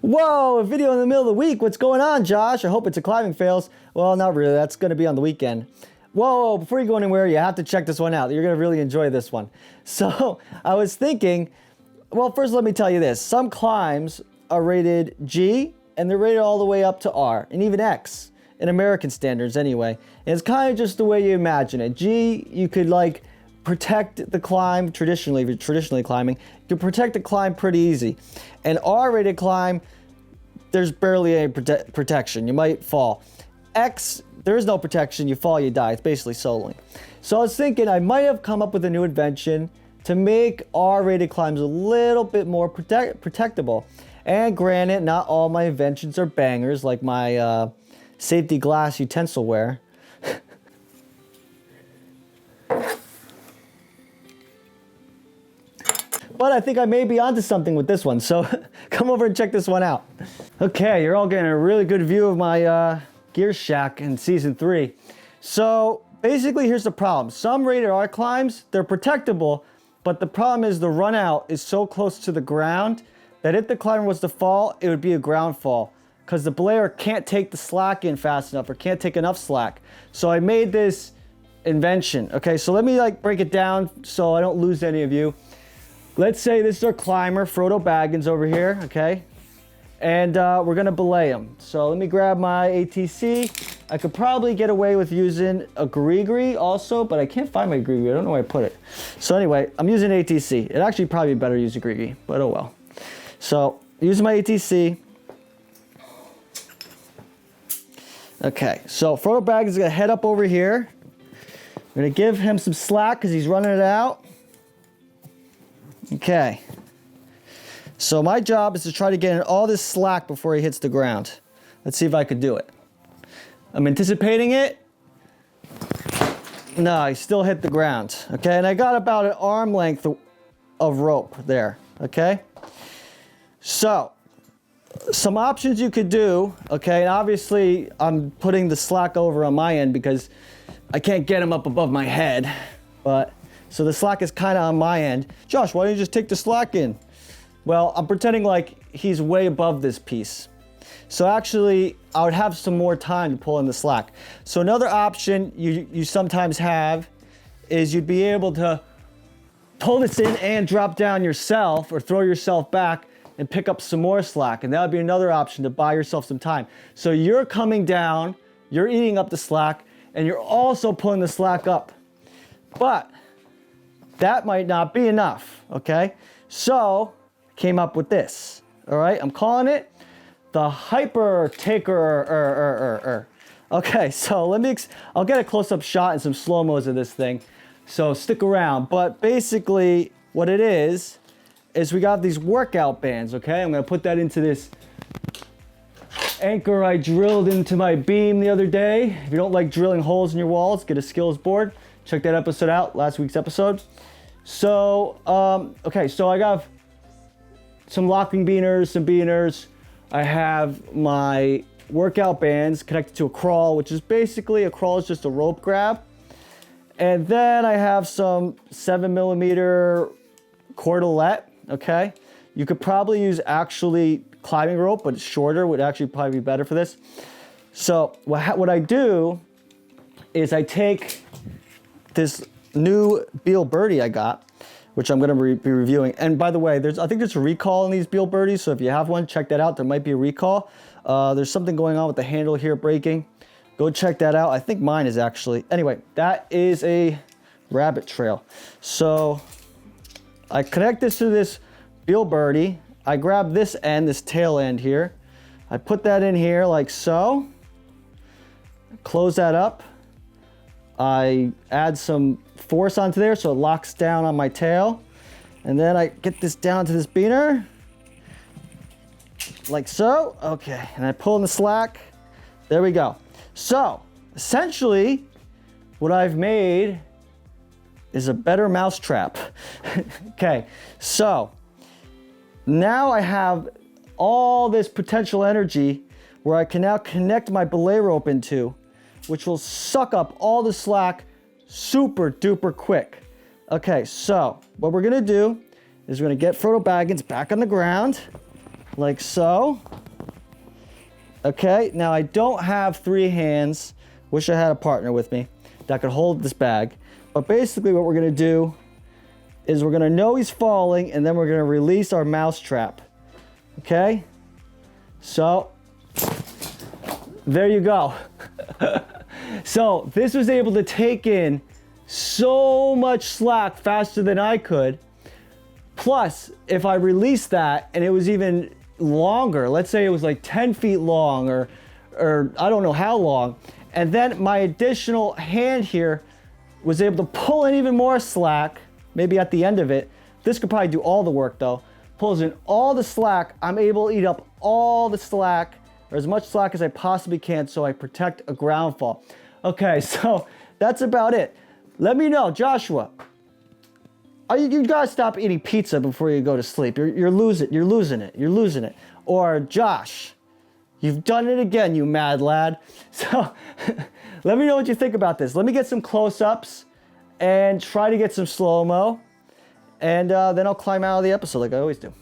Whoa, a video in the middle of the week. What's going on, Josh? I hope it's a climbing fails. Well, not really. That's going to be on the weekend. Whoa, before you go anywhere, you have to check this one out. You're going to really enjoy this one. So I was thinking, well, first let me tell you this. Some climbs are rated G, and they're rated all the way up to R, and even X, in American standards anyway. And it's kind of just the way you imagine it. G, you could like protect the climb traditionally, if you're traditionally climbing, you can protect the climb pretty easy. And R-rated climb, there's barely any protection. You might fall. X, there is no protection. You fall, you die. It's basically soloing. So I was thinking I might have come up with a new invention to make R-rated climbs a little bit more protectable. And granted, not all my inventions are bangers, like my safety glass utensilware. But I think I may be onto something with this one, so come over and check this one out. Okay, you're all getting a really good view of my gear shack in season 3. So basically, here's the problem. Some rated R climbs, they're protectable, but the problem is the run out is so close to the ground that if the climber was to fall, it would be a ground fall because the belayer can't take the slack in fast enough or can't take enough slack. So I made this invention. Okay, so let me like break it down so I don't lose any of you. Let's say this is our climber, Frodo Baggins over here, okay? And we're gonna belay him. So let me grab my ATC. I could probably get away with using a gree also, but I can't find my gree. I don't know where I put it. So anyway, I'm using ATC. It'd actually probably be better to use a gree, but oh well. So using my ATC. Okay, so Frodo Baggins is gonna head up over here. I'm gonna give him some slack because he's running it out. Okay, so my job is to try to get in all this slack before he hits the ground. Let's see if I could do it. I'm anticipating it. No, he still hit the ground. Okay, and I got about an arm length of rope there. Okay, so some options you could do. Okay, and obviously I'm putting the slack over on my end because I can't get him up above my head, but so the slack is kind of on my end. Josh, why don't you just take the slack in? Well, I'm pretending like he's way above this piece. So actually, I would have some more time to pull in the slack. So another option you sometimes have is you'd be able to pull this in and drop down yourself or throw yourself back and pick up some more slack. And that would be another option to buy yourself some time. So you're coming down, you're eating up the slack, and you're also pulling the slack up. But that might not be enough, okay? So, came up with this, all right? I'm calling it the Hyper Taker. Okay, so I'll get a close-up shot and some slow-mos of this thing, so stick around. But basically, what it is we got these workout bands, okay? I'm gonna put that into this anchor I drilled into my beam the other day. If you don't like drilling holes in your walls, get a skills board. Check that episode out, last week's episode. So, okay, so I got some locking beaners, some beaners. I have my workout bands connected to a crawl, which is basically, a crawl is just a rope grab. And then I have some 7mm cordelette, okay? You could probably use actually climbing rope, but it's shorter, would actually probably be better for this. So what I do is I take this new Beal Birdie I got, which I'm going to be reviewing. And by the way, I think there's a recall in these Beal Birdies, so if you have one, check that out. There might be a recall. There's something going on with the handle here breaking. Go check that out. I think mine is actually. Anyway, that is a rabbit trail. So I connect this to this Beal Birdie. I grab this end, this tail end here. I put that in here like so. Close that up. I add some force onto there so it locks down on my tail. And then I get this down to this beaner, like so. Okay, and I pull in the slack. There we go. So, essentially, what I've made is a better mousetrap. Okay, so now I have all this potential energy where I can now connect my belay rope into, which will suck up all the slack super duper quick. Okay, so what we're gonna do is we're gonna get Frodo Baggins back on the ground. like so. Okay, now I don't have 3 hands. Wish I had a partner with me that could hold this bag. But basically what we're gonna do is we're gonna know he's falling, and then we're gonna release our mouse trap. Okay? So, there you go. So this was able to take in so much slack faster than I could. Plus, if I released that and it was even longer, let's say it was like 10 feet long or I don't know how long, and then my additional hand here was able to pull in even more slack, maybe at the end of it. This could probably do all the work though. Pulls in all the slack. I'm able to eat up all the slack, or as much slack as I possibly can, so I protect a ground fall. Okay, so that's about it. Let me know, Joshua. You gotta stop eating pizza before you go to sleep. You're losing it. Or Josh, you've done it again, you mad lad. So let me know what you think about this. Let me get some close-ups and try to get some slow-mo. And then I'll climb out of the episode like I always do.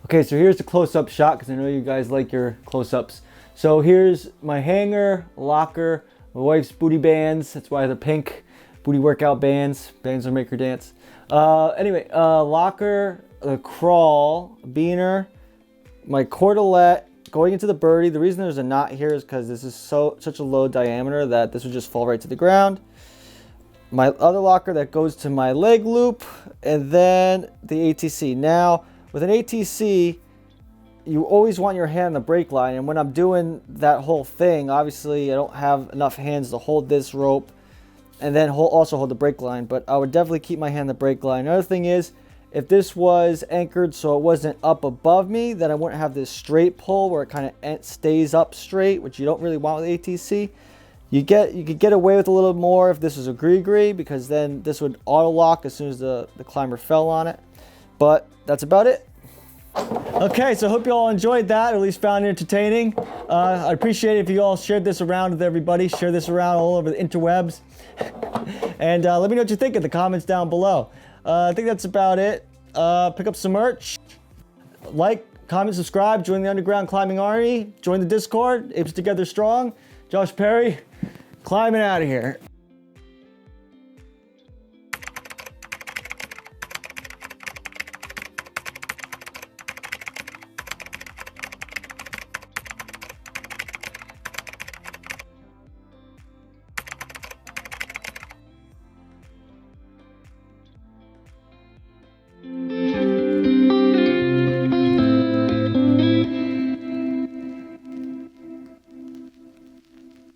Okay, so here's the close-up shot, because I know you guys like your close-ups. So here's my hanger, locker, my wife's booty bands. That's why they're pink. Booty workout bands. Bands will make her dance. Anyway, locker, the crawl, beaner, my cordelette, going into the birdie. The reason there's a knot here is because this is such a low diameter that this would just fall right to the ground. My other locker that goes to my leg loop, and then the ATC. Now, with an ATC, you always want your hand on the brake line, and when I'm doing that whole thing, obviously I don't have enough hands to hold this rope and then also hold the brake line, but I would definitely keep my hand on the brake line. Another thing is, if this was anchored so it wasn't up above me, then I wouldn't have this straight pull where it kind of stays up straight, which you don't really want with ATC. You could get away with a little more if this was a gree-gree, because then this would auto lock as soon as the climber fell on it. But that's about it. Okay, so I hope you all enjoyed that, or at least found it entertaining. I'd appreciate it if you all shared this around with everybody. Share this around all over the interwebs. And let me know what you think in the comments down below. I think that's about it. Pick up some merch. Like, comment, subscribe. Join the Underground Climbing Army. Join the Discord. Apes Together Strong. Josh Perry, climbing out of here.